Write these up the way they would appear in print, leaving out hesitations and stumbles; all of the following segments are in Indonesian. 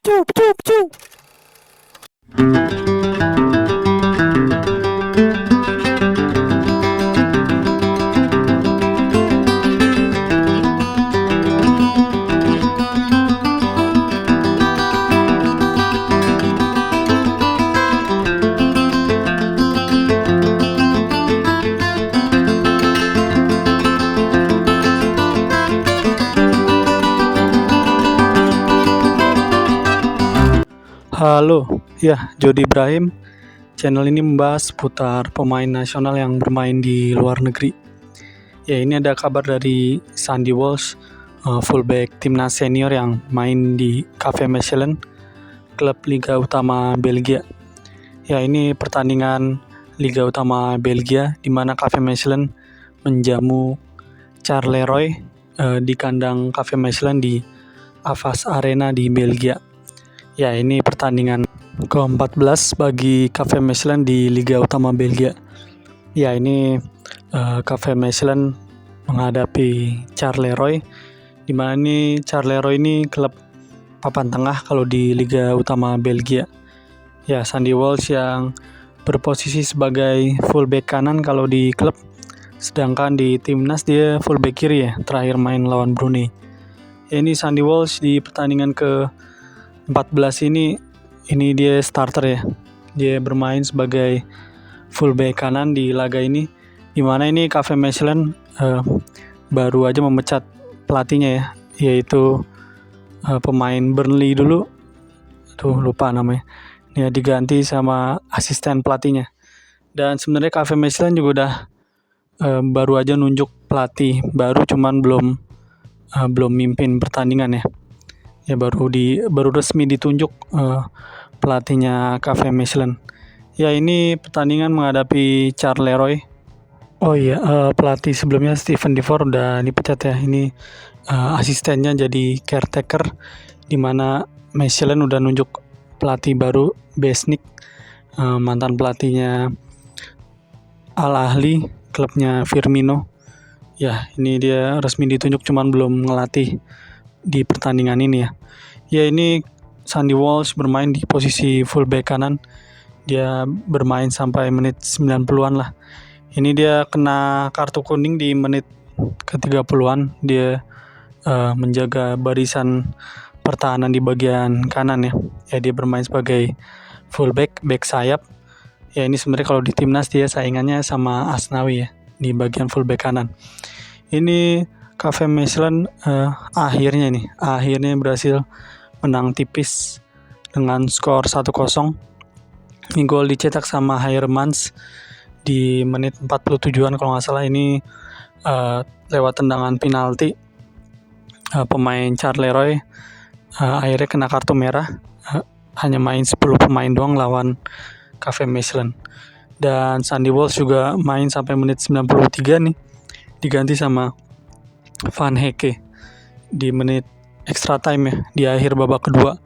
Cup, cup, cup. Halo, ya Jody Ibrahim. Channel ini membahas seputar pemain nasional yang bermain di luar negeri. Ya, ini ada kabar dari Sandy Walsh, fullback timnas senior yang main di KV Mechelen, klub Liga Utama Belgia. Ya, ini pertandingan Liga Utama Belgia di mana KV Mechelen menjamu Charleroi di kandang KV Mechelen di Avas Arena di Belgia. Ya, ini pertandingan ke-14 bagi KV Mechelen di Liga Utama Belgia. Ya, ini KV Mechelen menghadapi Charleroi, di mana ini Charleroi ini klub papan tengah kalau di Liga Utama Belgia. Ya, Sandy Walsh yang berposisi sebagai fullback kanan kalau di klub, sedangkan di timnas dia fullback kiri ya, terakhir main lawan Brunei. Ya, ini Sandy Walsh di pertandingan ke-14 ini dia starter ya. Dia bermain sebagai fullback kanan di laga ini, di mana ini KV Mechelen baru aja memecat pelatihnya ya, yaitu pemain Burnley dulu. Lupa namanya. Ya, diganti sama asisten pelatihnya. Dan sebenarnya KV Mechelen juga udah baru aja nunjuk pelatih baru, cuman belum mimpin pertandingan ya. Ya, baru resmi ditunjuk pelatihnya KV Mechelen. Ya, ini pertandingan menghadapi Charleroi. Oh iya, pelatih sebelumnya Steven Defour udah dipecat ya. Ini asistennya jadi caretaker, di mana Mechelen udah nunjuk pelatih baru, Besnik, mantan pelatihnya Al Ahly, klubnya Firmino. Ya, ini dia resmi ditunjuk cuman belum ngelatih di pertandingan ini ya. Ya, ini Sandy Walsh bermain di posisi fullback kanan. Dia bermain sampai menit 90-an lah. Ini dia kena kartu kuning di menit ke-30-an. Dia menjaga barisan pertahanan di bagian kanan ya. Ya, dia bermain sebagai fullback, back sayap. Ya, ini sebenarnya kalau di timnas dia saingannya sama Asnawi ya di bagian fullback kanan. Ini KV Mechelen akhirnya berhasil menang tipis dengan skor 1-0. Ini gol dicetak sama Haermans di menit 47-an kalau nggak salah. Ini lewat tendangan penalti. Pemain Charleroi akhirnya kena kartu merah. Hanya main 10 pemain doang lawan KV Mechelen. Dan Sandy Walsh juga main sampai menit 93 nih, diganti sama Van Hecke di menit extra time ya, di akhir babak kedua.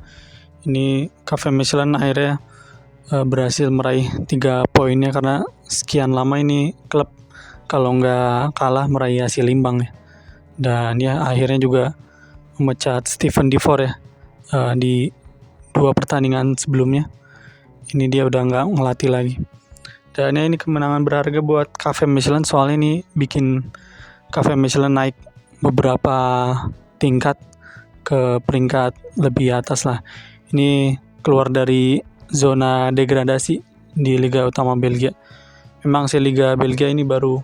Ini KV Mechelen akhirnya berhasil meraih 3 poinnya, karena sekian lama ini klub kalau nggak kalah meraih hasil imbang ya. Dan ya akhirnya juga memecat Steven Defour ya di 2 pertandingan sebelumnya. Ini dia udah nggak ngelatih lagi. Dan ya, ini kemenangan berharga buat KV Mechelen, soalnya ini bikin KV Mechelen naik beberapa tingkat ke peringkat lebih atas lah. Ini keluar dari zona degradasi di Liga Utama Belgia. Memang sih Liga Belgia ini baru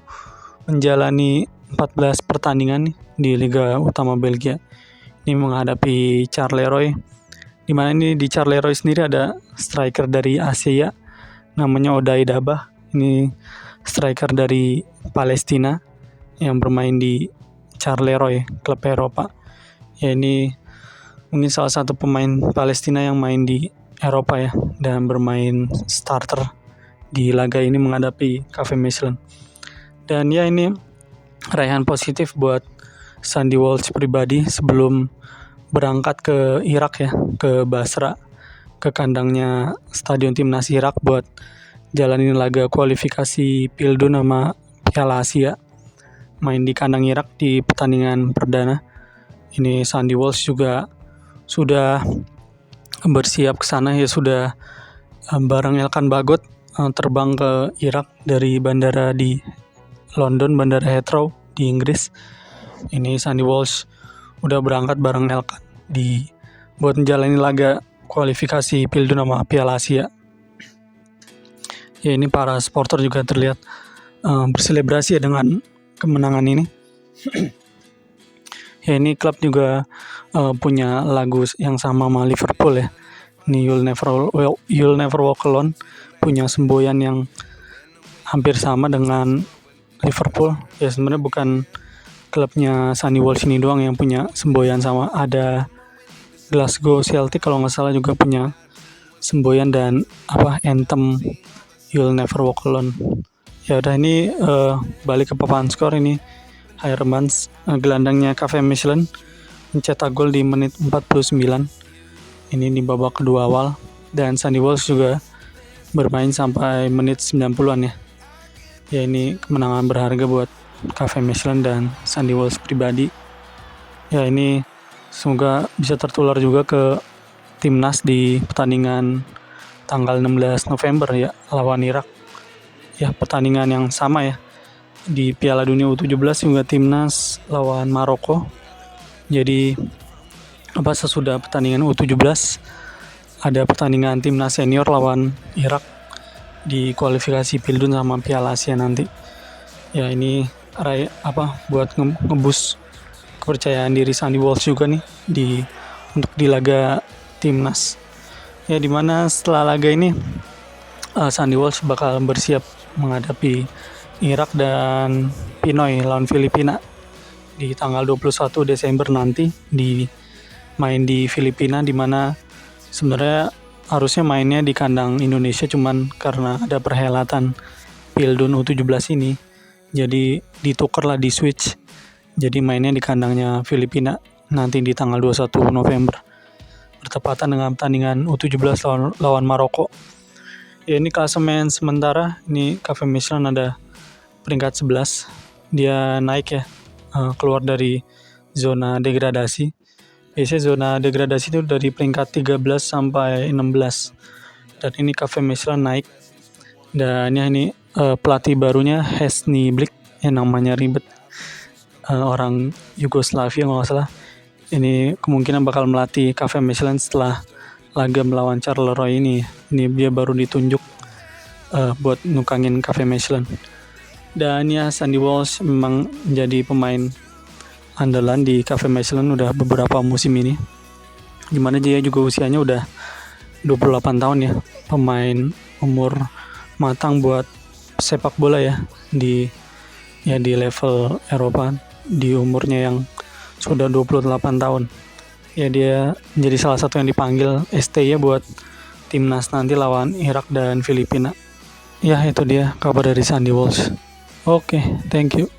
menjalani 14 pertandingan nih di Liga Utama Belgia. Ini menghadapi Charleroi, di mana ini di Charleroi sendiri ada striker dari Asia namanya Odai Dabah. Ini striker dari Palestina yang bermain di Charleroi, klub Eropa. Ya, ini mungkin salah satu pemain Palestina yang main di Eropa ya, dan bermain starter di laga ini menghadapi KV Mechelen. Dan ya, ini raihan positif buat Sandy Walsh pribadi sebelum berangkat ke Irak ya, ke Basra, ke kandangnya Stadion Timnas Irak buat jalanin laga kualifikasi Pildun sama Piala Asia. Main di kandang Irak di pertandingan perdana. Ini Sandy Walsh juga sudah bersiap ke sana ya, sudah bareng Elkan Bagot terbang ke Irak dari bandara di London, bandara Heathrow di Inggris. Ini Sandy Walsh udah berangkat bareng Elkan buat menjalani laga kualifikasi Pildun sama Piala Asia. Ya, ini para supporter juga terlihat berselebrasi ya dengan kemenangan ini. Ya, ini klub juga punya lagu yang sama Liverpool ya. Ini You'll Never Walk Alone, punya semboyan yang hampir sama dengan Liverpool. Ya, sebenarnya bukan klubnya Sandy Walsh ini doang yang punya semboyan sama, ada Glasgow Celtic kalau nggak salah juga punya semboyan dan anthem You'll Never Walk Alone. Ya udah, ini balik ke papan skor. Ini Hairmans, gelandangnya KV Mechelen, mencetak gol di menit 49. Ini di babak kedua awal, dan Sandy Walsh juga bermain sampai menit 90-an ya. Ya, ini kemenangan berharga buat KV Mechelen dan Sandy Walsh pribadi. Ya, ini semoga bisa tertular juga ke timnas di pertandingan tanggal 16 November ya lawan Irak. Ya, pertandingan yang sama ya. Di Piala Dunia U17 juga timnas lawan Maroko. Jadi sesudah pertandingan U17 ada pertandingan timnas senior lawan Irak di kualifikasi Pildun sama Piala Asia nanti. Ya, ini buat ngebus kepercayaan diri Sandy Walsh juga nih untuk di laga timnas. Ya, dimana setelah laga ini Sandy Walsh bakal bersiap menghadapi Irak dan Pinoy lawan Filipina di tanggal 21 Desember nanti, main di Filipina, dimana sebenarnya harusnya mainnya di kandang Indonesia, cuman karena ada perhelatan Pildun U17 ini jadi ditukerlah, di switch, jadi mainnya di kandangnya Filipina nanti di tanggal 21 November bertepatan dengan pertandingan U17 lawan Maroko. Ya, ini klasemen sementara. Ini KV Mechelen ada peringkat 11. Dia naik ya, keluar dari zona degradasi. Biasanya zona degradasi itu dari peringkat 13 sampai 16. Dan ini KV Mechelen naik. Dan ini pelatih barunya Hesni Blik, yang namanya ribet, orang Yugoslavia kalau nggak salah. Ini kemungkinan bakal melatih KV Mechelen setelah laga melawan Charleroi ini. Ini dia baru ditunjuk buat nukangin KV Mechelen. Dan ya, Sandy Walsh memang menjadi pemain andalan di KV Mechelen udah beberapa musim ini, dimana dia juga usianya udah 28 tahun ya. Pemain umur matang buat sepak bola ya di level Eropa, di umurnya yang sudah 28 tahun. Ya, dia menjadi salah satu yang dipanggil ST ya buat timnas nanti lawan Irak dan Filipina. Ya, itu dia kabar dari Sandy Walsh. Oke, thank you.